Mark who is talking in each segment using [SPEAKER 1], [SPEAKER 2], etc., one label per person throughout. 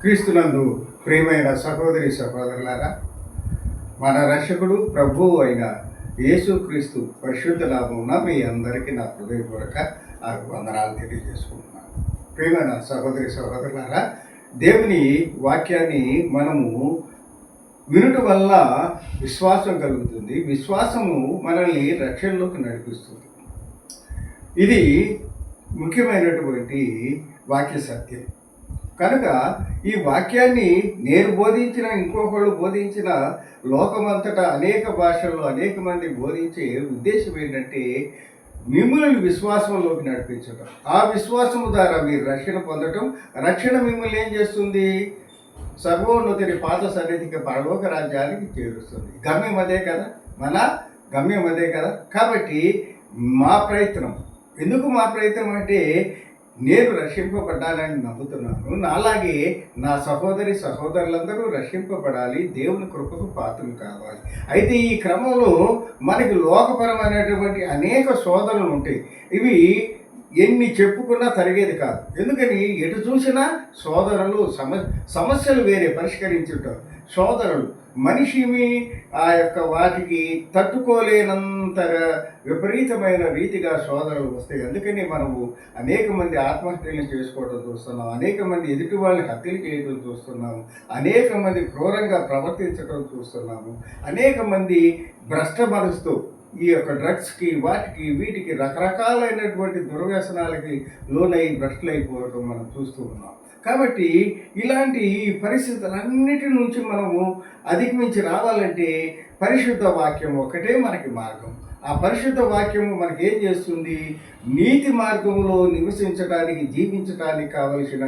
[SPEAKER 1] క్రీస్తునందు ప్రియమైన సహోదరి సహోదరులారా, మన రక్షకుడు ప్రభువు అయిన యేసుక్రీస్తు పరిశుద్ధ నామమున మీ అందరికీ నా హృదయపూర్వక వందనాలు తెలియజేసుకుంటున్నాను. ప్రియమైన సహోదరి సహోదరులారా, దేవుని వాక్యాన్ని మనము వినుట వల్ల విశ్వాసం కలుగుతుంది. విశ్వాసము మనల్ని రక్షణలోకి నడిపిస్తుంది. ఇది ముఖ్యమైనటువంటి వాక్య సత్యం. కనుక ఈ వాక్యాన్ని నేను బోధించిన, ఇంకొకళ్ళు బోధించిన, లోకమంతటా అనేక భాషల్లో అనేక మంది బోధించే ఉద్దేశం ఏంటంటే మిమ్మల్ని విశ్వాసంలోకి నడిపించడం. ఆ విశ్వాసము ద్వారా మీరు రక్షణ పొందటం. రక్షణ మిమ్మల్ని ఏం చేస్తుంది? సర్వోన్నతిని పాత సన్నిధికి పరలోక రాజ్యానికి చేరుస్తుంది. గమ్యం అదే కదా, మన గమ్యం అదే కదా. కాబట్టి మా ప్రయత్నం, ఎందుకు మా ప్రయత్నం అంటే నేను రక్షింపబడ్డానని నమ్ముతున్నాను. నాలాగే నా సహోదరి సహోదరులందరూ రక్షింపబడాలి, దేవుని కృపకు పాత్రలు కావాలి. అయితే ఈ క్రమంలో మనకి లోకపరమైనటువంటి అనేక శోధనలు ఉంటాయి. ఇవి ఎన్ని చెప్పుకున్నా తరిగేది కాదు. ఎందుకని ఎటు చూసినా శోధనలు, సమస్యలు వేరే పరిష్కరించుంటారు. శోధనలు మనిషిని ఆ యొక్క వాటికి తట్టుకోలేనంతగా విపరీతమైన రీతిగా శోధనలు వస్తాయి. అందుకని మనము అనేక మంది ఆత్మహత్యలు చేసుకోవడం చూస్తున్నాం, అనేక మంది ఎదుటి వాళ్ళని హత్యలు చేయడం చూస్తున్నాము, అనేక మంది క్రూరంగా ప్రవర్తించడం చూస్తున్నాము, అనేక మంది భ్రష్ట మనసుతో ఈ యొక్క డ్రగ్స్కి, వాటికి, వీటికి రకరకాలైనటువంటి దుర్వ్యసనాలకి లోనై భ్రష్టులైపోవడం మనం చూస్తూ ఉన్నాం. కాబట్టి ఇలాంటి పరిస్థితులన్నిటి నుంచి మనము అధిగమించి రావాలంటే పరిశుద్ధ వాక్యం ఒకటే మనకి మార్గం. ఆ పరిశుద్ధ వాక్యము మనకి ఏం చేస్తుంది? నీతి మార్గంలో నివసించడానికి, జీవించడానికి కావలసిన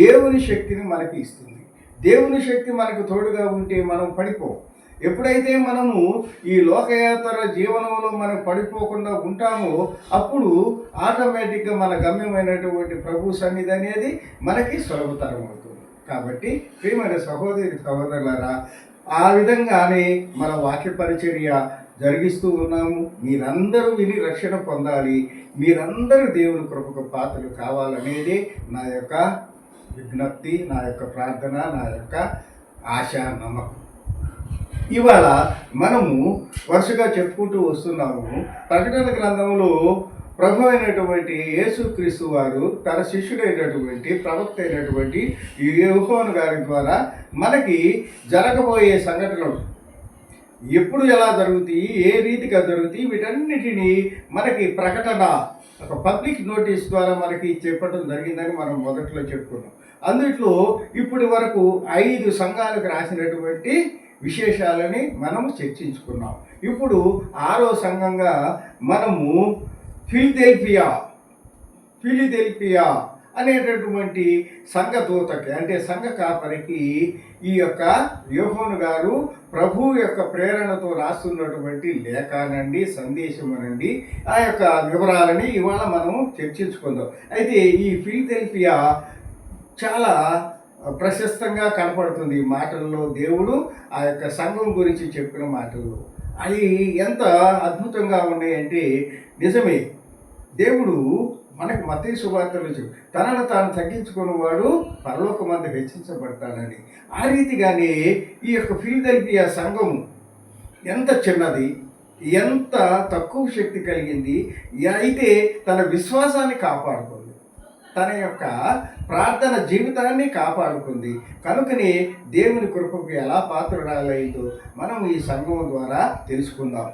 [SPEAKER 1] దేవుని శక్తిని మనకి ఇస్తుంది. దేవుని శక్తి మనకు తోడుగా ఉంటే మనం పడిపోం. ఎప్పుడైతే మనము ఈ లోకయాత్ర జీవనంలో మనం పడిపోకుండా ఉంటామో అప్పుడు ఆటోమేటిక్గా మన గమ్యమైనటువంటి ప్రభు సన్నిధి అనేది మనకి సులభతరం అవుతుంది. కాబట్టి ప్రియమైన సహోదరి సహోదరులారా, ఆ విధంగానే మన వాక్య పరిచర్య జరిగిస్తూ ఉన్నాము. మీరందరూ విని రక్షణ పొందాలి, మీరందరూ దేవుని కృపకు పాత్రలు కావాలనేదే నా యొక్క విజ్ఞప్తి, నా యొక్క ప్రార్థన, నా యొక్క ఆశ, నమ్మకం. ఇవాళ మనము వరుసగా చెప్పుకుంటూ వస్తున్నాము. ప్రకటన గ్రంథంలో ప్రభు అయినటువంటి యేసుక్రీస్తు వారు తన శిష్యుడైనటువంటి ప్రవక్త అయినటువంటి యోహాను గారి ద్వారా మనకి జరగబోయే సంఘటనలు ఎప్పుడు ఎలా జరుగుతాయి, ఏ రీతిగా జరుగుతాయి, వీటన్నిటినీ మనకి ప్రకటన, ఒక పబ్లిక్ నోటీస్ ద్వారా మనకి చెప్పడం జరిగిందని మనం మొదట్లో చెప్పుకున్నాం. అందుట్లో ఇప్పటి వరకు 5 సంఘాలకు రాసినటువంటి విశేషాలని మనము చర్చించుకున్నాం. ఇప్పుడు 6వ సంఘంగా మనము ఫిలదెల్ఫియా అనేటటువంటి సంఘ దూతకి, అంటే సంఘ కాపరికి ఈ యొక్క యోహాను గారు ప్రభు యొక్క ప్రేరణతో రాస్తున్నటువంటి లేఖనండి, సందేశమనండి, ఆ యొక్క వివరాలని ఇవాళ మనం చర్చించుకుందాం. అయితే ఈ ఫిలదెల్ఫియా చాలా ప్రశస్తంగా కనపడుతుంది ఈ మాటల్లో. దేవుడు ఆ యొక్క సంఘం గురించి చెప్పిన మాటల్లో అవి ఎంత అద్భుతంగా ఉన్నాయంటే నిజమే. దేవుడు మనకు మత్తయి సువార్తలు తనను తాను తగ్గించుకున్నవాడు పరలోకమందు హెచ్చించబడతాడని. ఆ రీతిగానే ఈ యొక్క ఫిలదెల్ఫియా సంఘము ఎంత చిన్నది, ఎంత తక్కువ శక్తి కలిగింది, అయితే తన విశ్వాసాన్ని కాపాడుకుంది, తన యొక్క ప్రార్థన జీవితాన్ని కాపాడుకుంది. కనుకనే దేవుని కృపకు ఎలా పాత్రురాలైందో మనం ఈ సంఘం ద్వారా తెలుసుకుందాం.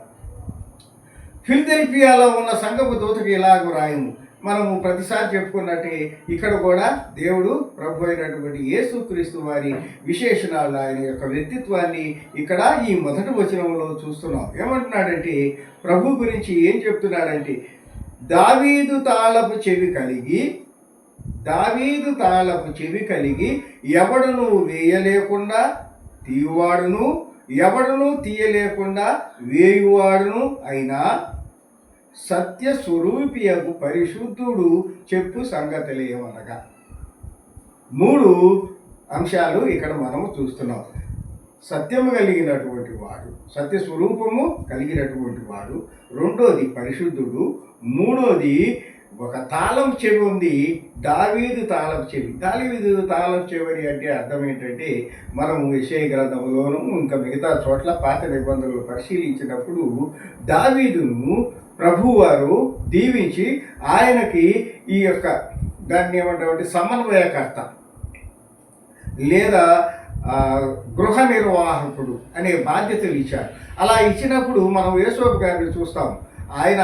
[SPEAKER 1] ఫిలదెల్ఫియాలో ఉన్న సంఘపు దూతకి ఇలాగ రాయము. మనము ప్రతిసారి చెప్పుకున్నట్టే ఇక్కడ కూడా దేవుడు ప్రభు అయినటువంటి యేసుక్రీస్తు వారి విశేషణాలు, ఆయన యొక్క వ్యక్తిత్వాన్ని ఇక్కడ ఈ మొదటి వచనంలో చూస్తున్నాం. ఏమంటున్నాడంటే, ప్రభు గురించి ఏం చెప్తున్నాడంటే, దావీదు తాళపు చెవి కలిగి ఎవడును వేయలేకుండా తీయువాడును, ఎవడును తీయలేకుండా వేయువాడును అయినా సత్య స్వరూపియకు పరిశుద్ధుడు చెప్పు సంగతులు ఏమనగా 3 అంశాలు ఇక్కడ మనము చూస్తున్నాం. సత్యము కలిగినటువంటి వాడు, సత్య స్వరూపము కలిగినటువంటి వాడు, రెండోది పరిశుద్ధుడు, మూడోది ఒక తాళం చెవి ఉంది, దావీదు తాళం చెవి. దావీదు తాళం చెవి అంటే అర్థం ఏంటంటే, మనం యెషయా గ్రంథంలోనూ ఇంకా మిగతా చోట్ల పాత నిబంధనలు పరిశీలించినప్పుడు దావీదును ప్రభువారు దీవించి ఆయనకి ఈ యొక్క దాన్ని ఏమంటామంటే సమన్వయకర్త లేదా గృహ నిర్వాహకుడు అనే బాధ్యతలు ఇచ్చారు. అలా ఇచ్చినప్పుడు మనం యేసోపు గారిని చూస్తాం. ఆయన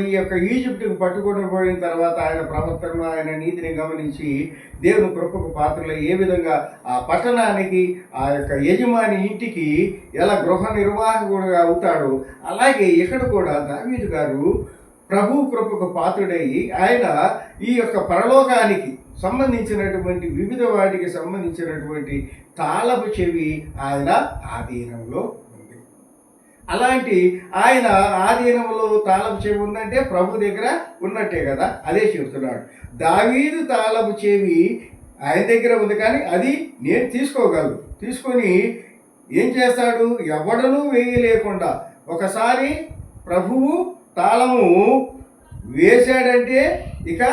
[SPEAKER 1] ఈ యొక్క ఈజిప్టుకు పట్టుకొని పోయిన తర్వాత ఆయన ప్రవర్తన, ఆయన నీతిని గమనించి దేవుని కృపకు పాత్రలు ఏ విధంగా ఆ పట్టణానికి, ఆ యొక్క యజమాని ఇంటికి ఎలా గృహ నిర్వాహకుడుగా అవుతాడో, అలాగే ఇక్కడ కూడా దావీదు గారు ప్రభు కృపకు పాత్రుడై ఆయన ఈ యొక్క పరలోకానికి సంబంధించినటువంటి వివిధ వాటికి సంబంధించినటువంటి తాళపు చెవి ఆయన ఆధీనంలో ఉంది. అలాంటి ఆయన ఆధీనంలో తాళపు చెవి ఉందంటే ప్రభు దగ్గర ఉన్నట్టే కదా. అదే చెబుతున్నాడు, దావీదు తాళపు చెవి ఆయన దగ్గర ఉంది, కానీ అది నేను తీసుకోగలను. తీసుకొని ఏం చేస్తాడు? ఎవడనూ వేయలేకుండా ఒకసారి ప్రభువు తాళము వేశాడంటే ఇక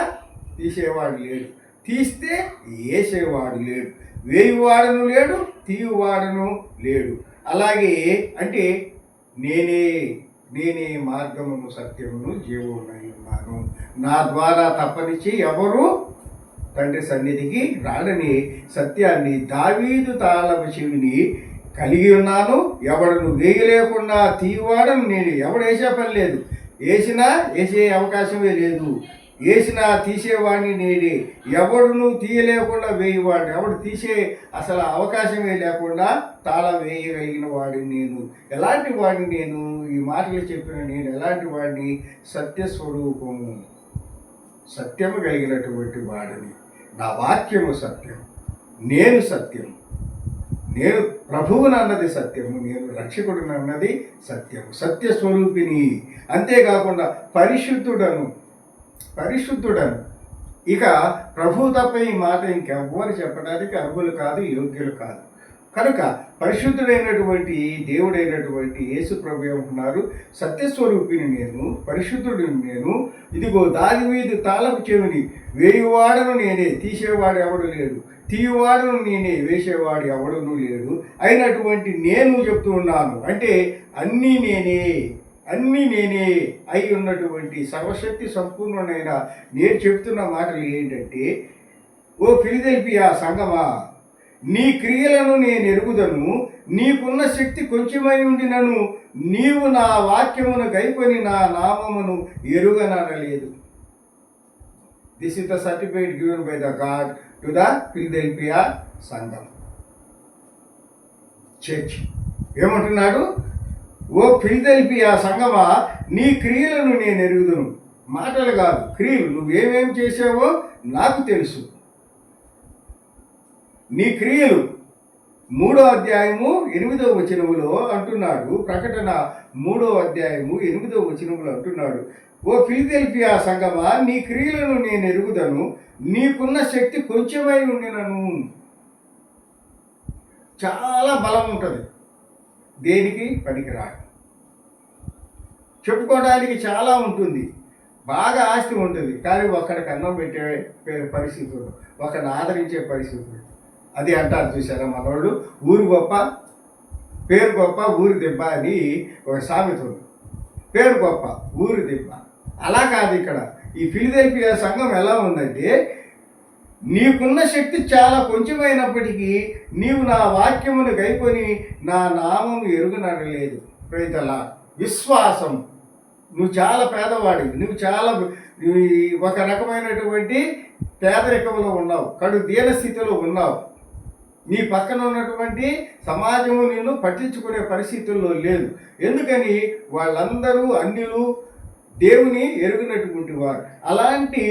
[SPEAKER 1] తీసేవాడు లేడు, తీస్తే వేసేవాడు లేడు, వేయువాడను లేడు, తీయువాడను లేడు. అలాగే అంటే నేనే మార్గమును సత్యమును జీవమునై ఉన్నాను, నా ద్వారా తప్పనిచ్చి ఎవరు తండ్రి సన్నిధికి రాడని సత్యాన్ని దావీదు తాళపు చెవిని కలిగి ఉన్నాను. ఎవడను వేయలేకుండా తీయవాడను నేను. ఎవడు వేసే పని లేదు, వేసినా వేసే అవకాశమే లేదు, వేసినా తీసేవాడిని నేనే. ఎవడును తీయలేకుండా వేయవాడిని, ఎవడు తీసే అసలు అవకాశమే లేకుండా తాళం వేయగలిగిన వాడిని నేను. ఎలాంటి వాడిని నేను? ఈ మాటలు చెప్పిన నేను ఎలాంటి వాడిని? సత్యస్వరూపము, సత్యము కలిగినటువంటి వాడిని. నా వాక్యము సత్యం, నేను సత్యం, నేను ప్రభువుని అన్నది సత్యము, నేను రక్షకుడిని అన్నది సత్యము, సత్యస్వరూపిణి. అంతేకాకుండా పరిశుద్ధుడను. ఇక ప్రభు తప్ప ఈ మాట ఇంకెవ్వరు చెప్పడానికి అర్హులు కాదు, యోగ్యులు కాదు. కనుక పరిశుద్ధుడైనటువంటి దేవుడైనటువంటి యేసు ప్రభు ఏమంటున్నారు? సత్యస్వరూపిని నేను, పరిశుద్ధుడిని నేను. ఇదిగో దావీదు తాళపు చెవిని, వేయువాడను నేనే, తీసేవాడు ఎవడు లేడు, తీయువాడును నేనే, వేసేవాడు ఎవడును లేడు అయినటువంటి నేను చెప్తూ ఉన్నాను. అంటే అన్నీ నేనే అయి ఉన్నటువంటి సర్వశక్తి సంపూర్ణమైన నేను చెప్తున్న మాటలు ఏంటంటే, ఓ ఫిలదెల్ఫియా సంగమా, నీ క్రియలను నేను ఎరుగుదను, నీకున్న శక్తి కొంచెమై ఉండినను నీవు నా వాక్యమును గైకొని నా నామమును ఎరుగనలేదు. This is the certificate given by the God to the Philadelphia సంఘం చర్చ్. ఏమంటున్నాడు? ఓ ఫిలదెల్ఫియా సంఘమా, నీ క్రియలను నేను ఎరుగుదును. మాటలు కాదు, క్రియలు. నువ్వేమేం చేసావో నాకు తెలుసు. నీ క్రియలు 3వ అధ్యాయము 8వ వచనములో అంటున్నాడు. ప్రకటన 3వ అధ్యాయము 8వ వచనములో అంటున్నాడు, ఓ ఫిలదెల్ఫియా సంఘమా, నీ క్రియలను నేను ఎరుగుదను, నీకున్న శక్తి కొంచెమై ఉండినను. చాలా బలం ఉంటుంది, దేనికి పనికిరాడు. చెప్పుకోవడానికి చాలా ఉంటుంది, బాగా ఆస్తి ఉంటుంది, కానీ ఒక్కడికి అన్నం పెట్టే పరిస్థితులు, ఒకరిని ఆదరించే పరిస్థితులు. అది అంటారు చూసారా మనోళ్ళు, ఊరు గొప్ప పేరు గొప్ప ఊరి దెబ్బ అని ఒక సామెత ఉంది. పేరు గొప్ప ఊరి దెబ్బ. అలా కాదు ఇక్కడ. ఈ ఫిలదెల్ఫియా సంఘం ఎలా ఉందంటే, నీకున్న శక్తి చాలా కొంచెమైనప్పటికీ నీవు నా వాక్యమును గైకొని నా నామము ఎరుగనడలేదు. ప్రైతలా విశ్వాసం. నువ్వు చాలా పేదవాడివి, నువ్వు చాలా ఒక రకమైనటువంటి పేదరికంలో ఉన్నావు, కడు దీనస్థితిలో ఉన్నావు. నీ పక్కన ఉన్నటువంటి సమాజము నిన్ను పట్టించుకునే పరిస్థితుల్లో లేదు. ఎందుకని? వాళ్ళందరూ అన్యులు, దేవుని ఎరుగునటువంటి వారు. అలాంటి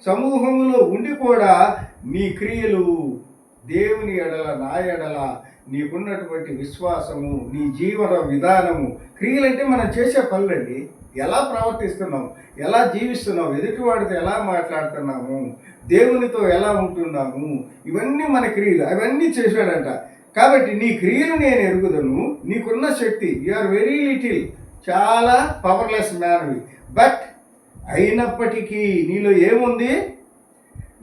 [SPEAKER 1] సమూహంలో ఉండి కూడా నీ క్రియలు, దేవుని ఎడల, నా ఎడల నీకున్నటువంటి విశ్వాసము, నీ జీవన విధానము, క్రియలంటే మనం చేసే పనులండి. ఎలా ప్రవర్తిస్తున్నాం, ఎలా జీవిస్తున్నాం, ఎదుటివాడితో ఎలా మాట్లాడుతున్నాము, దేవునితో ఎలా ఉంటున్నాము, ఇవన్నీ మన క్రియలు. అవన్నీ చేశాడంట. కాబట్టి నీ క్రియలు నేను ఎరుగుదను, నీకున్న శక్తి, యు ఆర్ వెరీ లిటిల్, చాలా పవర్లెస్ మ్యాన్వి, బట్ అయినప్పటికీ నీలో ఏముంది?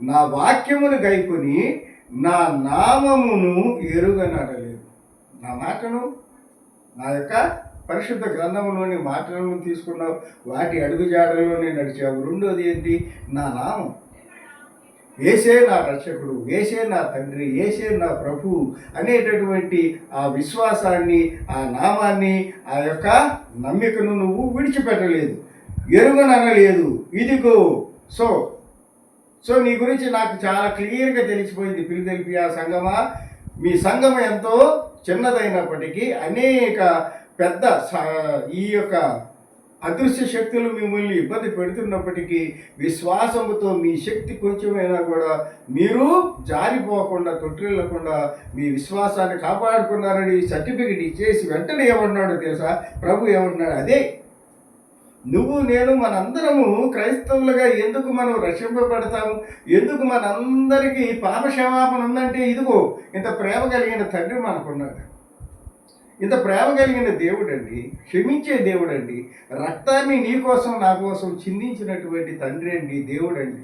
[SPEAKER 1] నా వాక్యమును గైకొని నా నామమును ఎరుగనడలేదు. నా మాటను, నా యొక్క పరిశుద్ధ గ్రంథములోని మాటలను తీసుకున్నావు, వాటి అడుగుజాడలోనే నడిచావు. రెండోది ఏంటి? నా నామం. యేసే నా రక్షకుడు, యేసే నా తండ్రి, యేసే నా ప్రభువు అనేటటువంటి ఆ విశ్వాసాన్ని, ఆ నామాన్ని, ఆ యొక్క నమ్మికను నువ్వు విడిచిపెట్టలేదు, ఎరుగననలేదు. ఇదిగో సో నీ గురించి నాకు చాలా క్లియర్గా తెలిసిపోయింది. ఫిలదెల్ఫియా సంఘమా, మీ సంఘం ఎంతో చిన్నదైనప్పటికీ అనేక పెద్ద ఈ యొక్క అదృశ్య శక్తులు మిమ్మల్ని ఇబ్బంది పెడుతున్నప్పటికీ విశ్వాసముతో మీ శక్తి కొంచెమైనా కూడా మీరు జారిపోకుండా, తొట్టిల్లకుండా మీ విశ్వాసాన్ని కాపాడుకున్నారని సర్టిఫికెట్ ఇచ్చేసి వెంటనే ఏమన్నాడో తెలుసా? ప్రభు ఏమంటున్నాడు? అదే నువ్వు నేను మనందరము క్రైస్తవులుగా ఎందుకు మనం రక్షింపబడతాము, ఎందుకు మనందరికీ పాపక్షమాపణ ఉందంటే ఇదిగో ఇంత ప్రేమ కలిగిన తండ్రి మనకున్నాడు, ఇంత ప్రేమ కలిగిన దేవుడండి, క్షమించే దేవుడండి, రక్తాన్ని నీ కోసం నా కోసం చిందించినటువంటి తండ్రి అండి, దేవుడండి.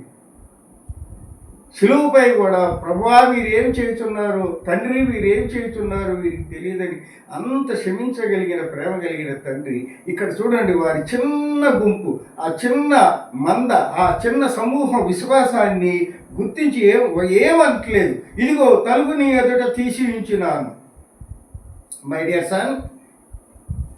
[SPEAKER 1] శిలువుపై కూడా ప్రభువా వీరేం చేస్తున్నారు, తండ్రి వీరేం చేస్తున్నారు, వీరికి తెలియదని అంత క్షమించగలిగిన ప్రేమ కలిగిన తండ్రి ఇక్కడ చూడండి, వారి చిన్న గుంపు, ఆ చిన్న మంద, ఆ చిన్న సమూహం విశ్వాసాన్ని గుర్తించి ఏమనట్లేదు. ఇదిగో తలుపుని ఎదుట తీసి ఉంచినాను. మై డియర్ సన్,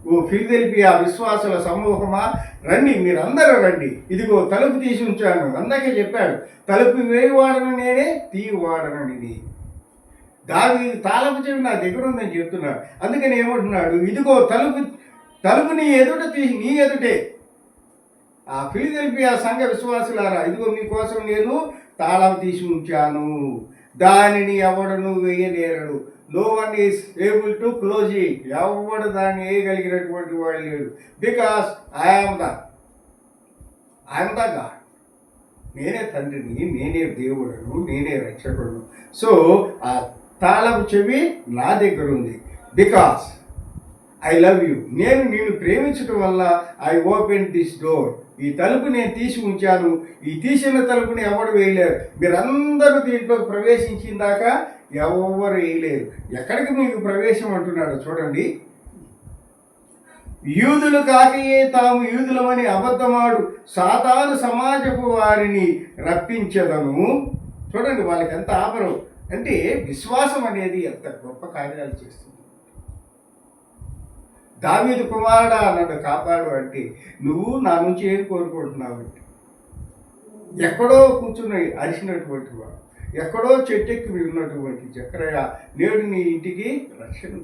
[SPEAKER 1] ఓ ఫిలదెల్ఫియా విశ్వాసుల సమూహమా, రండి, మీరందరూ రండి, ఇదిగో తలుపు తీసి ఉంచాను. అందాకే చెప్పాడు, తలుపు వేయవాడను నేనే, తీయవాడనని. దావీదు తాళపు చెవి నా దగ్గర ఉందని చెప్తున్నాడు. అందుకని ఏమంటున్నాడు? ఇదిగో తలుపు నీ ఎదుటే. ఆ ఫిలదెల్ఫియా సంఘ విశ్వాసులారా, ఇదిగో మీకోసం నేను తాళం తీసి ఉంచాను, దానిని ఎవడను వేయనేరడు. No one is able to close it. ఎవడు దాన్ని వేయగలిగినటువంటి వాడు లేడు. Because I'm the God. నేనే తండ్రిని, నేనే దేవుడను, నేనే రక్షకుడును. సో ఆ తాళపు చెవి నా దగ్గర ఉంది. Because I love you. నేను నిన్ను ప్రేమించడం వల్ల ఐ ఓపెన్ దిస్ డోర్. ఈ తలుపు నేను తీసి ఉంచాను. ఈ తీసిన తలుపుని ఎవడు వేయలేరు. మీరందరూ దీంట్లో ప్రవేశించిన దాకా ఎవరు వేయలేరు. ఎక్కడికి మీకు ప్రవేశం అంటున్నాడు చూడండి. యూదులు కాకయే తాము యూదులమని అబద్ధమాడు సాతాను సమాజపు వారిని రప్పించదను. చూడండి వాళ్ళకి ఎంత ఆపరం అంటే, విశ్వాసం అనేది ఎంత గొప్ప కార్యాలు చేస్తుంది. దావీదు కుమారుడా నన్ను కాపాడు అంటే నువ్వు నా నుంచి ఏం కోరుకుంటున్నావు అంటే, ఎక్కడో కూర్చుని అరిచినటువంటి వాడు, ఎక్కడో చెట్టెక్కి ఉన్నటువంటి చక్రయ్య నేడు నీ ఇంటికి రక్షణ.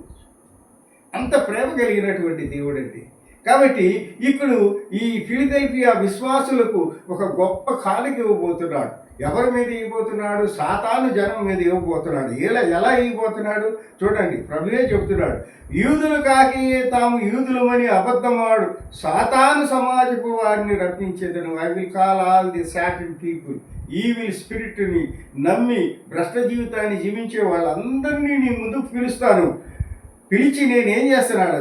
[SPEAKER 1] అంత ప్రేమ కలిగినటువంటి దేవుడండి. కాబట్టి ఇప్పుడు ఈ ఫిలదెల్ఫియా విశ్వాసులకు ఒక గొప్ప కానుక ఇవ్వబోతున్నాడు. ఎవరి మీద ఇవ్వబోతున్నాడు? సాతాను జనం మీద ఇవ్వబోతున్నాడు. ఎలా ఇవ్వబోతున్నాడు చూడండి. ప్రభువే చెబుతున్నాడు, యూదులు కాకి తాము యూదులమని అబద్ధమాడు సాతాను సమాజపు వారిని రప్పించేదను. I will call all the Satan people, evil స్పిరిట్ని నమ్మి భ్రష్ట జీవితాన్ని జీవించే వాళ్ళందరినీ నీ ముందుకు పిలుస్తాను. పిలిచి నేను ఏం చేస్తారో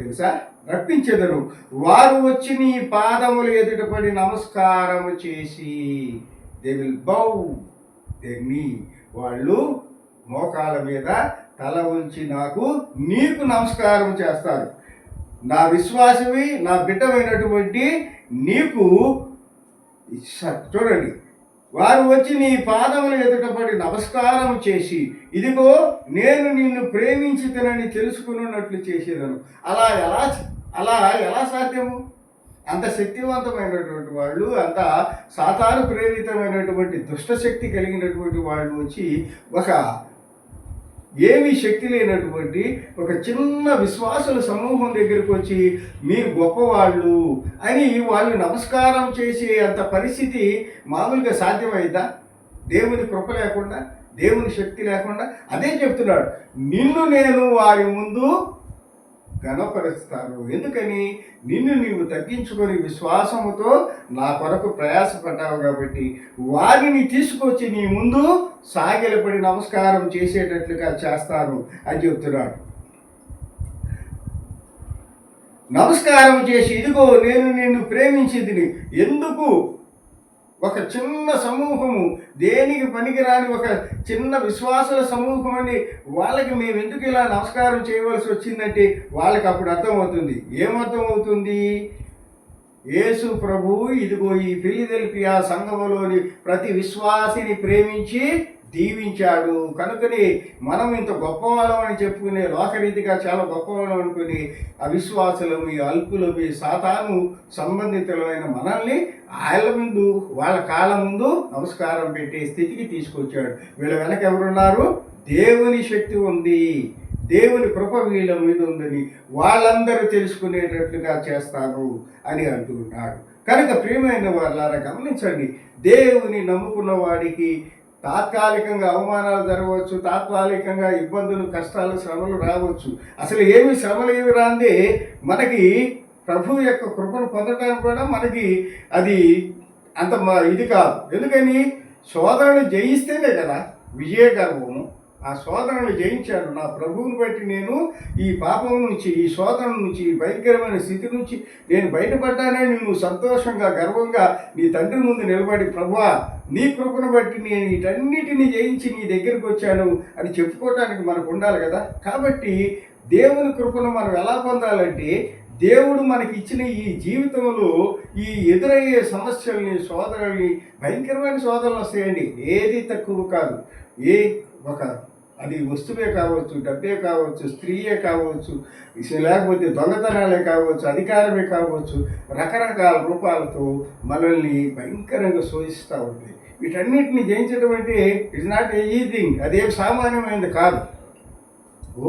[SPEAKER 1] తెలుసా? రప్పించెదను. వారు వచ్చి నీ పాదములు ఎదుటపడి నమస్కారము చేసి, దే విల్ బౌ దేర్ నీ, వాళ్ళు మోకాల మీద తల ఉంచి నీకు నమస్కారం చేస్తారు. నా విశ్వాసవి, నా బిడ్డమైనటువంటి నీకు చూడండి, వారు వచ్చి నీ పాదములు ఎదుటపడి నమస్కారం చేసి, ఇదిగో నేను నిన్ను ప్రేమించి తినని తెలుసుకున్నట్లు చేసేదను. అలా ఎలా సాధ్యము? అంత శక్తివంతమైనటువంటి వాళ్ళు, అంత సాతాను ప్రేరితమైనటువంటి దుష్టశక్తి కలిగినటువంటి వాళ్ళు వచ్చి ఏమీ శక్తి లేనటువంటి ఒక చిన్న విశ్వాసుల సమూహం దగ్గరికి వచ్చి మీరు గొప్పవాళ్ళు అని వాళ్ళు నమస్కారం చేసే అంత పరిస్థితి మామూలుగా సాధ్యమైందా? దేవుని కృప లేకుండా, దేవుని శక్తి లేకుండా. అదే చెప్తున్నాడు, నిన్ను నేను వారి ముందు ఘనపరుస్తాను. ఎందుకని? నిన్ను నీవు తగ్గించుకొని విశ్వాసముతో నా కొరకు ప్రయాసపడ్డావు కాబట్టి వారిని తీసుకొచ్చి నీ ముందు సాగిలపడి నమస్కారం చేసేటట్లుగా చేస్తాను అని చెప్తున్నాడు. నమస్కారం చేసి, ఇదిగో నేను నిన్ను ప్రేమించేదిని. ఎందుకు ఒక చిన్న సమూహము, దేనికి పనికిరాని ఒక చిన్న విశ్వాసుల సమూహం అని వాళ్ళకి మేము ఎందుకు ఇలా నమస్కారం చేయవలసి వచ్చిందంటే వాళ్ళకి అప్పుడు అర్థమవుతుంది. ఏమర్థం అవుతుంది? యేసు ప్రభువు ఇదిగో ఈ ఫిలదెల్ఫియా సంఘములోని ప్రతి విశ్వాసిని ప్రేమించి దీవించాడు. కనుకని మనం ఇంత గొప్పవాళ్ళం అని చెప్పుకునే లోకరీతిగా చాలా గొప్పవాళ్ళం అనుకుని అవిశ్వాసులమి, అల్పులమి, సాతాను సంబంధితులమైన మనల్ని ఆయన ముందు, వాళ్ళ కాళ్ళ ముందు నమస్కారం పెట్టే స్థితికి తీసుకొచ్చాడు. వీళ్ళ వెనక ఎవరున్నారు? దేవుని శక్తి ఉంది, దేవుని కృప వీళ్ళ మీద ఉందని వాళ్ళందరూ తెలుసుకునేటట్లుగా చేస్తాను అని అంటున్నాడు. కనుక ప్రియమైన వాళ్ళారా గమనించండి, దేవుని నమ్ముకున్న వాడికి తాత్కాలికంగా అవమానాలు జరగవచ్చు, తాత్కాలికంగా ఇబ్బందులు, కష్టాలు, శ్రమలు రావచ్చు. అసలు శ్రమలు ఏమి రాందే మనకి ప్రభు యొక్క కృపను పొందడానికి కూడా మనకి అది అంత ఇది కాదు. ఎందుకని? శోధనలు జయిస్తేనే కదా విజయగర్వము. ఆ శోధనలు జయించాడు. నా ప్రభువుని బట్టి నేను ఈ పాపం నుంచి, ఈ శోధన నుంచి, ఈ భయంకరమైన స్థితి నుంచి నేను బయటపడ్డానని నువ్వు సంతోషంగా, గర్వంగా నీ తండ్రి ముందు నిలబడి, ప్రభువా నీ కృపను బట్టి నేను వీటన్నిటిని జయించి నీ దగ్గరికి వచ్చాను అని చెప్పుకోవటానికి మనకు ఉండాలి కదా. కాబట్టి దేవుని కృపను మనం ఎలా పొందాలంటే, దేవుడు మనకి ఇచ్చిన ఈ జీవితంలో ఈ ఎదురయ్యే సమస్యల్ని, శోధనల్ని, భయంకరమైన శోధనలు వస్తాయండి. ఏది తక్కువ కాదు. ఒక అది వస్తువే కావచ్చు, డబ్బే కావచ్చు, స్త్రీయే కావచ్చు, లేకపోతే దొంగతనాలే కావచ్చు, అధికారమే కావచ్చు, రకరకాల రూపాలతో మనల్ని భయంకరంగా శోధిస్తూ ఉంటాయి. వీటన్నిటిని జయించడం అంటే ఇట్స్ నాట్ ఏ థింగ్. అదేం సామాన్యమైనది కాదు.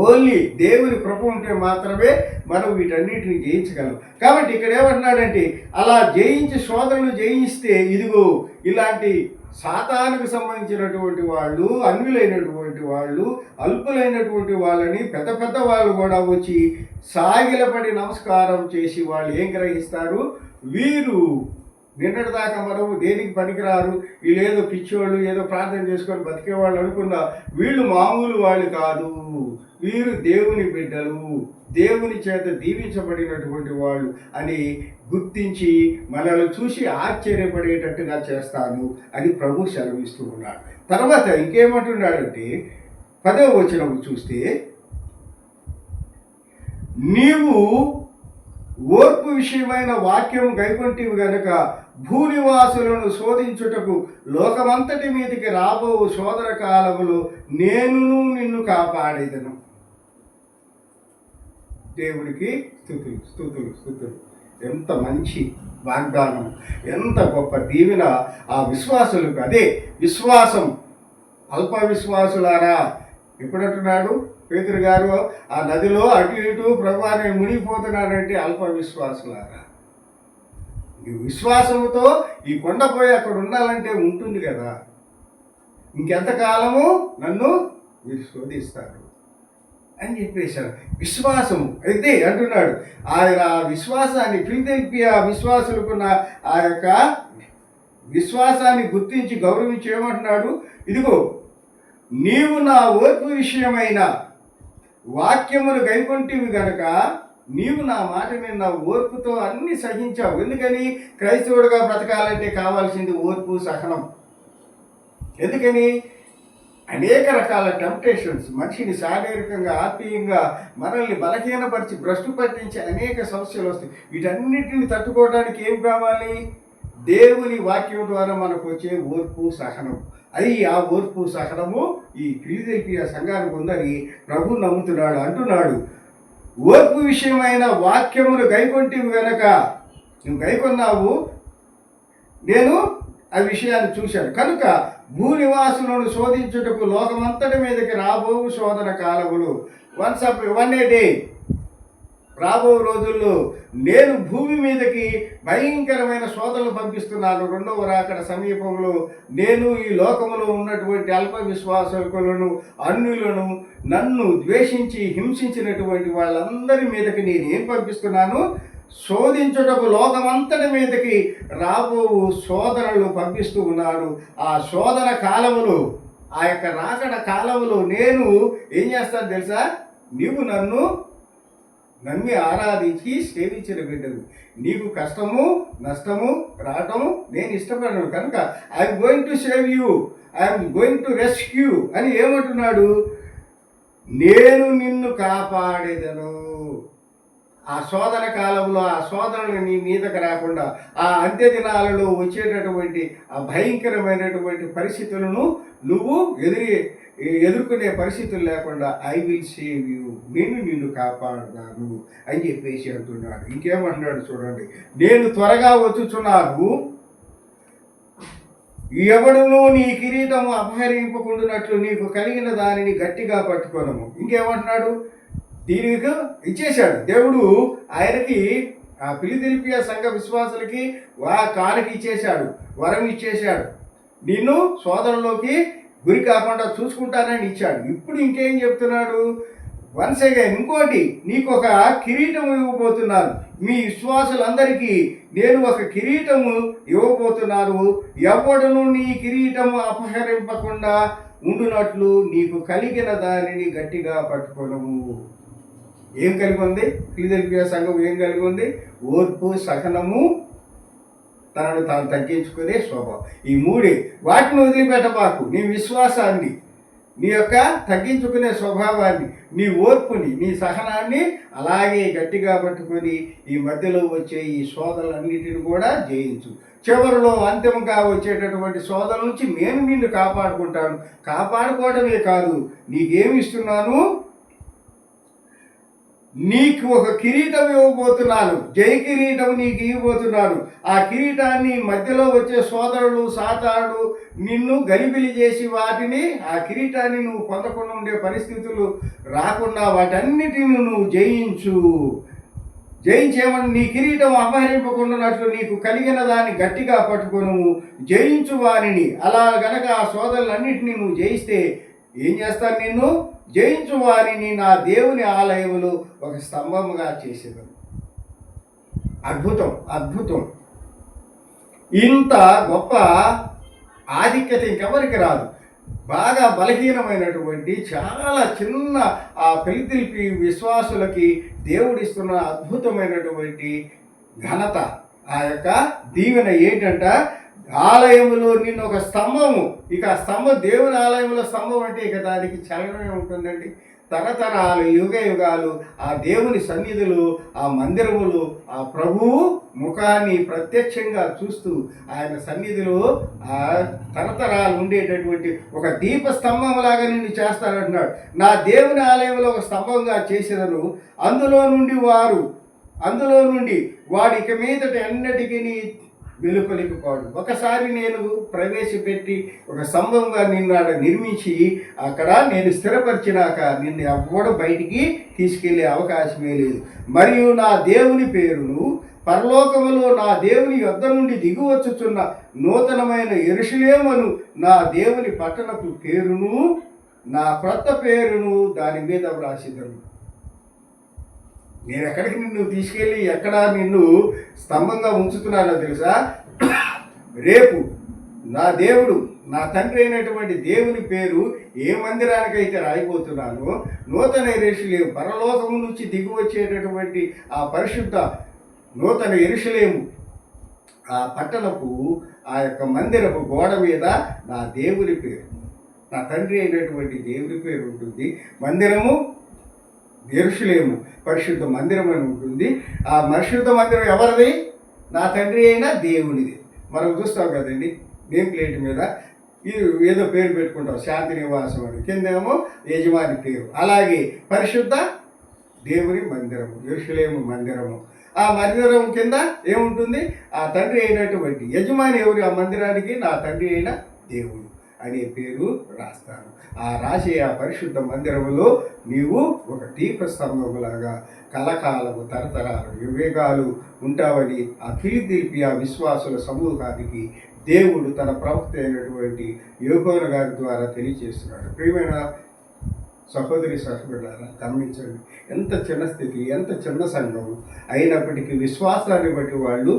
[SPEAKER 1] ఓన్లీ దేవుని కృప ఉంటే మాత్రమే మనం వీటన్నిటిని జయించగలం. కాబట్టి ఇక్కడ ఏమంటున్నాడంటే, అలా జయించి, శోధనలు జయిస్తే ఇదిగో ఇలాంటి సాతానుకు సంబంధించినటువంటి వాళ్ళు, అన్యులైనటువంటి వాళ్ళు, అల్పులైనటువంటి వాళ్ళని పెద్ద పెద్ద వాళ్ళు కూడా వచ్చి సాగిలపడి నమస్కారం చేసి వాళ్ళు ఏం గ్రహిస్తారు? వీరు నిన్నటిదాకా మనం దేనికి పనికిరారు, వీళ్ళేదో పిచ్చోళ్ళు, ఏదో ప్రార్థన చేసుకొని బతికేవాళ్ళు అనుకున్నా, వీళ్ళు మామూలు వాళ్ళు కాదు, వీరు దేవుని బిడ్డలు, దేవుని చేత దీవించబడినటువంటి వాళ్ళు అని గుర్తించి మనల్ని చూసి ఆశ్చర్యపడేటట్టుగా చేస్తాను అని ప్రభు సెలవిస్తూ ఉన్నాడు. తర్వాత ఇంకేమంటున్నాడంటే 10వ వచనం చూస్తే, నీవు ఓర్పు విషయమైన వాక్యం గైకొంటివి గనుక భూనివాసులను శోధించుటకు లోకమంతటి మీదకి రాబో శోధన కాలములో నేను నిన్ను కాపాడేదను. దేవుడికి స్తుతులు, స్తుతులు, స్తుతులు. ఎంత మంచి వాగ్దానం, ఎంత గొప్ప దీవెన ఆ విశ్వాసులకు. అదే విశ్వాసం. అల్ప విశ్వాసులారా, ఎప్పుడంటున్నాడు పేతురు గారు ఆ నదిలో అటు ఇటు ప్రభువా నేను మునిగిపోతున్నానంటే, అల్ప విశ్వాసులారా. ఈ విశ్వాసముతో ఈ కొండపోయి అక్కడ ఉండాలంటే ఉంటుంది కదా. ఇంకెంతకాలము నన్ను శోధిస్తారు అని చెప్పేశారు. విశ్వాసము అయితే అంటున్నాడు. ఆయన విశ్వాసాన్ని, ఫిలదెల్ఫియా విశ్వాసులకున్న ఆ యొక్క విశ్వాసాన్ని గుర్తించి గౌరవించి ఏమంటున్నాడు? ఇదిగో నీవు నా ఓర్పు విషయమైన వాక్యములు గైకొంటివి గనక నీవు నా మాట నిన్న ఓర్పుతో అన్ని సహించావు. ఎందుకని? క్రైస్తవుడిగా బ్రతకాలంటే కావాల్సింది ఓర్పు, సహనం. ఎందుకని? అనేక రకాల టెంప్టేషన్స్ మనిషిని శారీరకంగా, ఆత్మీయంగా మనల్ని బలహీనపరిచి, భ్రష్టు పట్టించి అనేక సమస్యలు వస్తాయి. వీటన్నిటిని తట్టుకోవడానికి ఏం కావాలి? దేవుని వాక్యం ద్వారా మనకు వచ్చే ఓర్పు, సహనం. అది ఆ ఓర్పు, సహనము ఈ ఫిలదెల్ఫియా సంఘానికి ఉందని ప్రభు నమ్ముతున్నాడు. అంటున్నాడు, ఓర్పు విషయమైన వాక్యములు గైకొంటివి గనక, నువ్వు గైకొన్నావు, నేను ఆ విషయాన్ని చూశాను కనుక భూనివాసులను శోధించుటకు లోకమంతటి మీదకి రాబో శోధన కాలములు, వన్ ఏ డే, రాబో రోజుల్లో నేను భూమి మీదకి భయంకరమైన శోధనలు పంపిస్తున్నాను. 2వ రాకడ సమీపంలో నేను ఈ లోకములో ఉన్నటువంటి అల్ప విశ్వాసకులను, అన్యులను, నన్ను ద్వేషించి హింసించినటువంటి వాళ్ళందరి మీదకి నేను ఏం పంపిస్తున్నాను? శోధించుటకు లోకమంతటి మీదకి రాబో శోధనలు పంపిస్తూ ఉన్నాను. ఆ శోధన కాలములు, ఆ యొక్క రాకడ కాలములో నేను ఏం చేస్తాను తెలుసా? నీవు నన్ను నమ్మి ఆరాధించి సేవించిన బిడ్డలు. నీకు కష్టము నష్టము రావటము నేను ఇష్టపడను కనుక I'm going to save you, I'm going to rescue అని ఏమంటున్నాడు? నేను నిన్ను కాపాడేదను. ఆ శోధన కాలంలో ఆ శోధనలు నీ మీదకి రాకుండా, ఆ అంత్య దినాలలో వచ్చేటటువంటి ఆ భయంకరమైనటువంటి పరిస్థితులను నువ్వు ఎదుర్కొనే పరిస్థితులు లేకుండా ఐ విల్ సేవ్ యూ, నేను నిన్ను కాపాడుతాను అని చెప్పేసి అంటున్నాడు. ఇంకేమంటున్నాడు చూడండి, నేను త్వరగా వచ్చుచున్నాను, ఎవడును నీ కిరీటము అపహరింపకుండానట్లు నీకు కలిగిన దానిని గట్టిగా పట్టుకోనము. ఇంకేమంటున్నాడు? దీనికి ఇచ్చేశాడు దేవుడు ఆయనకి, ఆ ఫిలదెల్ఫియా సంఘ విశ్వాసులకి కానుక ఇచ్చేశాడు, వరం ఇచ్చేశాడు, నిన్ను శోధనలోకి గురి కాకుండా చూసుకుంటానని ఇచ్చాడు. ఇప్పుడు ఇంకేం చెప్తున్నాడు? వన్స్ అగైన్ ఇంకోటి, నీకు ఒక కిరీటం ఇవ్వబోతున్నాను, మీ విశ్వాసులందరికీ నేను ఒక కిరీటము ఇవ్వబోతున్నాను, ఎవడును నీ కిరీటము అపహరింపకుండా ఉండునట్లు నీకు కలిగిన దానిని గట్టిగా పట్టుకోనము. ఏం కలిగి ఉంది ఫిలదెల్ఫియా సంఘం? ఏం కలిగి ఉంది? ఓర్పు, సహనము, తనను తాను తగ్గించుకునే స్వభావం. ఈ మూడే. వాటిని వదిలిపెట్టబాకు. నీ విశ్వాసాన్ని, నీ యొక్క తగ్గించుకునే స్వభావాన్ని, నీ ఓర్పుని, నీ సహనాన్ని అలాగే గట్టిగా పట్టుకొని ఈ మధ్యలో వచ్చే ఈ శోధనలన్నిటిని కూడా జయించు. చివరిలో అంతిమంగా వచ్చేటటువంటి శోధన నుంచి నేను నిన్ను కాపాడుకుంటాను. కాపాడుకోవడమే కాదు, నీకేమి ఇస్తున్నాను? నీకు ఒక కిరీటం ఇవ్వబోతున్నాను, జయ కిరీటం నీకు ఇవ్వబోతున్నాను. ఆ కిరీటాన్ని మధ్యలో వచ్చే సోదరులు సాతానుడు నిన్ను గలిబిలి చేసి వాటిని, ఆ కిరీటాన్ని నువ్వు పొందకుండా ఉండే పరిస్థితులు రాకుండా వాటన్నిటిని నువ్వు జయించేమని, నీ కిరీటం అపహరింపకుండానట్లు నీకు కలిగిన దాన్ని గట్టిగా పట్టుకొను, జయించు వారిని. అలా గనక ఆ సోదరులన్నింటినీ నువ్వు జయిస్తే ఏం చేస్తాను? నిన్ను జయించు వారిని నా దేవుని ఆలయములు ఒక స్తంభముగా చేసేదాను. అద్భుతం, అద్భుతం. ఇంత గొప్ప ఆధిక్యత ఇంకెవరికి రాదు. బాగా బలహీనమైనటువంటి చాలా చిన్న ఆ ఫిలదెల్ఫియా విశ్వాసులకి దేవుడిస్తున్న అద్భుతమైనటువంటి ఘనత, ఆ యొక్క దీవెన ఏంటంట? ఆలయములో నిన్ను ఒక స్తంభము. ఇక ఆ స్తంభం, దేవుని ఆలయంలో స్తంభం అంటే ఇక దానికి చలనమే ఉంటుందండి. తరతరాలు, యుగ యుగాలు ఆ దేవుని సన్నిధులు, ఆ మందిరములు, ఆ ప్రభువు ముఖాన్ని ప్రత్యక్షంగా చూస్తూ ఆయన సన్నిధిలో ఆ తరతరాలు ఉండేటటువంటి ఒక దీప స్తంభంలాగా నిన్ను చేస్తానంటున్నాడు. నా దేవుని ఆలయంలో ఒక స్తంభంగా చేసేదను, అందులో నుండి వాడు ఇక మీదట ఎన్నటికీ వెలుపలికి పోడు. ఒకసారి నేను ప్రవేశపెట్టి ఒక స్తంభంగా నిన్ను అక్కడ నిర్మించి అక్కడ నేను స్థిరపరిచినాక నిన్ను ఎవ్వడు బయటికి తీసుకెళ్లే అవకాశమే లేదు. మరియు నా దేవుని పేరును, పరలోకములో నా దేవుని యొద్ద నుండి దిగువచ్చుచున్న నూతనమైన యెరూషలేమును, నా దేవుని పట్టణపు పేరును, నా క్రొత్త పేరును దాని మీద వ్రాసిదను. నేను ఎక్కడికి నిన్ను తీసుకెళ్ళి ఎక్కడ నిన్ను స్తంభంగా ఉంచుతున్నానో తెలుసా? రేపు నా దేవుడు, నా తండ్రి అయినటువంటి దేవుని పేరు ఏ మందిరానికైతే రాయిపోతున్నానో, నూతన యెరూషలేము, పరలోకము నుంచి దిగి వచ్చేటటువంటి ఆ పరిశుద్ధ నూతన యెరూషలేము, ఆ పట్టణపు ఆ యొక్క మందిరపు గోడ మీద నా దేవుని పేరు, నా తండ్రి అయినటువంటి దేవుని పేరు ఉంటుంది. మందిరము యెరూషలేము, పరిశుద్ధ మందిరం అని ఉంటుంది. ఆ పరిశుద్ధ మందిరం ఎవరిది? నా తండ్రి అయిన దేవునిది. మనం చూస్తాం కదండి, నేమ్ ప్లేట్ మీద ఏదో పేరు పెట్టుకుంటాం, శాంతి నివాసం అని, కిందేమో యజమాని పేరు. అలాగే పరిశుద్ధ దేవుని మందిరము, యెరూషలేము మందిరము. ఆ మందిరం కింద ఏముంటుంది? ఆ తండ్రి అయినటువంటి యజమాని ఎవరు? ఆ మందిరానికి నా తండ్రి అయిన దేవుడు అనే పేరు రాస్తాను. ఆ రాసే ఆ పరిశుద్ధ మందిరములో నీవు ఒక దీపస్తంభములాగా కలకాలము, తరతరాలు, యుగాలు ఉంటావని ఆ ఫిలదెల్ఫియా విశ్వాసుల సమూహానికి దేవుడు తన ప్రవక్త అయినటువంటి యోహాను గారి ద్వారా తెలియజేస్తున్నాడు. ప్రియమైన సహోదరి సహోదరులారా, గమనించండి, ఎంత చిన్న స్థితి, ఎంత చిన్న సంఘం అయినప్పటికీ విశ్వాసాన్ని బట్టి వాళ్ళు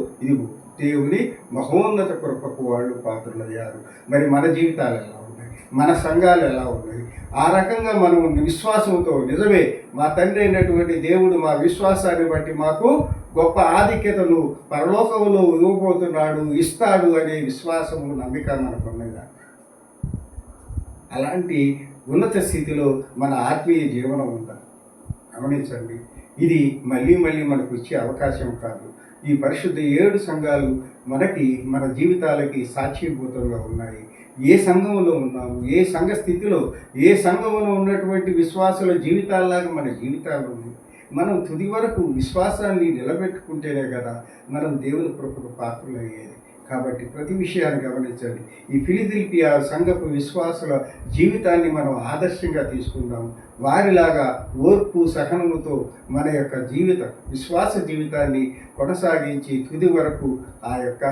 [SPEAKER 1] దేవుని మహోన్నత కృపకు వాళ్ళు పాత్రులయ్యారు. మరి మన జీవితాలు ఎలా ఉన్నాయి? మన సంఘాలు ఎలా ఉన్నాయి. ఆ రకంగా మనం విశ్వాసంతో నిజమే మా తండ్రి అయినటువంటి దేవుడు మా విశ్వాసాన్ని బట్టి మాకు గొప్ప ఆధిక్యతను పరలోకంలో ఇవ్వబోతున్నాడు, ఇస్తాడు అనే విశ్వాసము నమ్మిక మనకున్నదా? అలాంటి ఉన్నత స్థితిలో మన ఆత్మీయ జీవనం ఉందా? గమనించండి, ఇది మళ్ళీ మళ్ళీ మనకు వచ్చే అవకాశం కాదు. ఈ పరిశుద్ధ 7 సంఘాలు మనకి మన జీవితాలకి సాక్షిభూతంగా ఉన్నాయి. ఏ సంఘంలో ఉన్నాము, ఏ సంఘ స్థితిలో, ఏ సంఘంలో ఉన్నటువంటి విశ్వాసుల జీవితాల్లాగా మన జీవితాలు ఉన్నాయి. మనం తుది వరకు విశ్వాసాన్ని నిలబెట్టుకుంటేనే కదా మనం దేవుని కృపకు పాత్రలయ్యేది. కాబట్టి ప్రతి విషయాన్ని గమనించండి. ఈ ఫిలదెల్ఫియా సంఘపు విశ్వాసుల జీవితాన్ని మనం ఆదర్శంగా తీసుకుందాం. వారిలాగా ఓర్పు సహనముతో మన యొక్క విశ్వాస జీవితాన్ని కొనసాగించి తుది వరకు ఆ యొక్క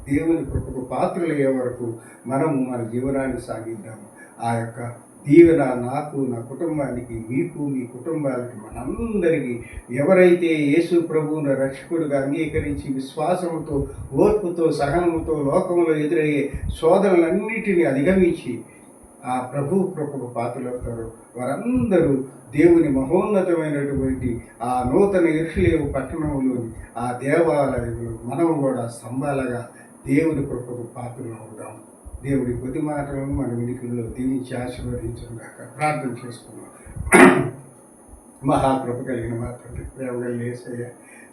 [SPEAKER 1] దేవుని కృపకు పాత్రలయ్యే వరకు మనము మన జీవనాన్ని సాగిద్దాము. ఆ యొక్క దీవెన నాకు, నా కుటుంబానికి, మీకు, మీ కుటుంబాలకి, మనందరికీ ఎవరైతే యేసు ప్రభువును రక్షకుడిగా అంగీకరించి విశ్వాసముతో, ఓర్పుతో, సహనముతో లోకంలో ఎదురయ్యే శోధనలన్నిటినీ అధిగమించి ఆ ప్రభు కృపకు పాత్రలవుతారో వారందరూ దేవుని మహోన్నతమైనటువంటి ఆ నూతన యెరూషలేము పట్టణంలోని ఆ దేవాలయంలో మనము కూడా స్తంభాలుగా దేవుని కృపకు పాత్రలు అవుదాం. దేవుడి కొద్ది మాటలను మన వెనుకల్లో దీవించి ఆశీర్వదించుగాక. ప్రార్థన చేసుకున్నాం. మహాకృప కలిగిన మా తండ్రి, ప్రేమ కలిగిన యేసయ్య,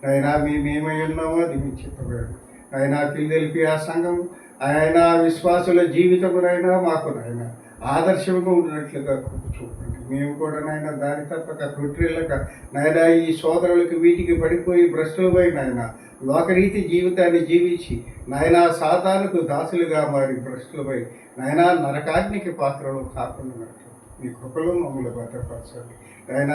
[SPEAKER 1] నాయనా మేమేమై ఉన్నామో అది మీ చిత్తమేడు. ఆయన ఫిలదెల్ఫియా సంఘం, ఆయన విశ్వాసుల జీవితమునైనా మాకు నాయన ఆదర్శంగా ఉన్నట్లుగా కృప చూపండి. మేము కూడా నాయన దాని తప్పక తొట్టిల్లక నాయన ఈ సోదరులకి వీటికి పడిపోయి భ్రష్టులపై నాయన లోకరీతి జీవితాన్ని జీవించి నాయన సాతానుకు దాసులుగా మారి భ్రష్టులపై నాయన నరకాగ్నికి పాత్రలు కాకుండా మీ కృపలో మమ్మల్ని భద్రపరచండి. నాయన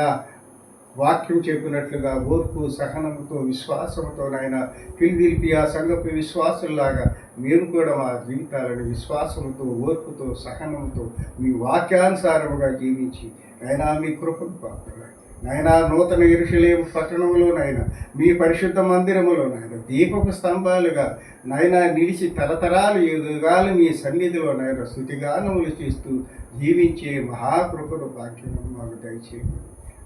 [SPEAKER 1] వాక్యం చెప్పినట్లుగా ఓర్పు సహనంతో విశ్వాసంతో నాయన ఫిలదెల్ఫియా సంఘపు విశ్వాసుల్లాగా మేము కూడా మా జీవితాలను విశ్వాసంతో, ఓర్పుతో, సహనంతో మీ వాక్యానుసారముగా జీవించి నాయన మీ కృపకు పాత్రలు నాయన నూతన యెరూషలేము పట్టణంలోనైనా మీ పరిశుద్ధ మందిరములోనైనా దీపపు స్తంభాలుగా నాయన నిలిచి తరతరాలు యుగాలు మీ సన్నిధిలో నాయన స్తుతిగానములు చేస్తూ జీవించే మహాకృపను భాగ్యం మాకు దయచేయండి.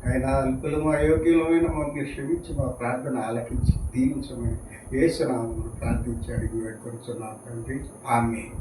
[SPEAKER 1] ఆయన అల్పులము అయోగ్యులమైన మమ్మల్ని క్షమించి మా ప్రార్థన ఆలకించి దీవించమని యేసు నామములో ప్రార్థించి అడిగి వేడుకొనుచున్నాం తండ్రి. ఆమేన్.